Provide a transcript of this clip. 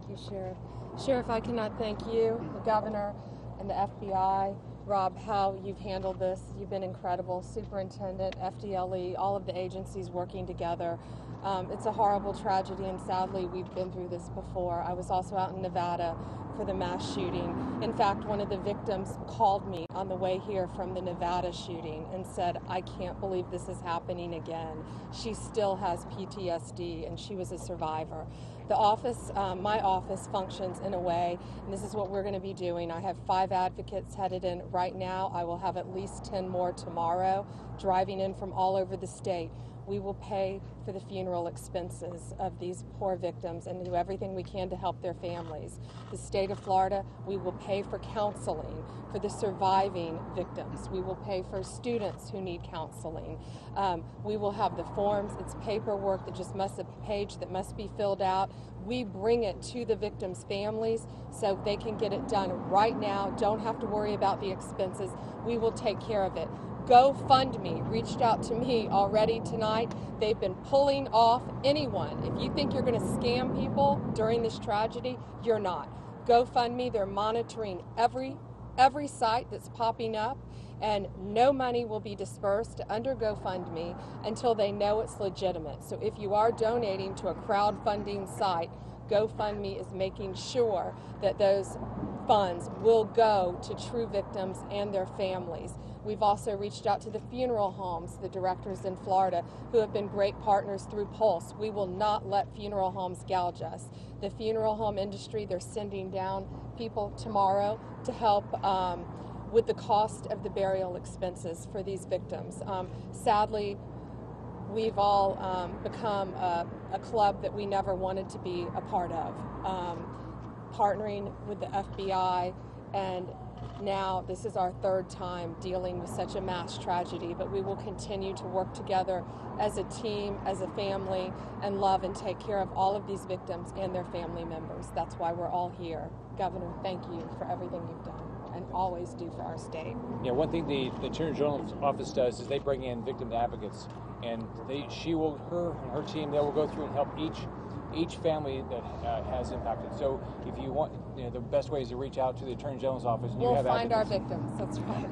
you, Sheriff. Sheriff, I cannot thank you, the governor, and the FBI. Rob, how you've handled this. You've been incredible. Superintendent, FDLE, all of the agencies working together. It's a horrible tragedy, and sadly, we've been through this before. I was also out in Nevada for the mass shooting. In fact, one of the victims called me on the way here from the Nevada shooting and said, I can't believe this is happening again. She still has PTSD, and she was a survivor. The office, my office functions in a way, and this is what we're going to be doing. I have 5 advocates headed in right now. I will have at least 10 more tomorrow, driving in from all over the state. We will pay for the funeral expenses of these poor victims and do everything we can to help their families. The state of Florida, we will pay for counseling for the surviving victims. We will pay for students who need counseling. We will have the forms. It's paperwork that just must, a page that must be filled out. We bring it to the victims' families so they can get it done right now. Don't have to worry about the expenses. We will take care of it. GoFundMe reached out to me already tonight. They've been pulling off anyone. If you think you're going to scam people during this tragedy, you're not. GoFundMe, they're monitoring every site that's popping up, and no money will be dispersed under GoFundMe until they know it's legitimate. So if you are donating to a crowdfunding site, GoFundMe is making sure that those funds will go to true victims and their families. We've also reached out to the funeral homes, the directors in Florida, who have been great partners through Pulse. We will not let funeral homes gouge us. The funeral home industry, they're sending down people tomorrow to help with the cost of the burial expenses for these victims. Sadly, we've all become a club that we never wanted to be a part of, partnering with the FBI, and now this is our 3rd time dealing with such a mass tragedy, but we will continue to work together as a team, as a family, and love and take care of all of these victims and their family members. That's why we're all here. Governor, thank you for everything you've done and always do for our state. Yeah, one thing the Attorney General's office does is they bring in victim advocates, and her and her team, they will go through and help each family that has impacted. So if you want, the best way is to reach out to the Attorney General's office. And we'll you have find advocates. our victims. That's right.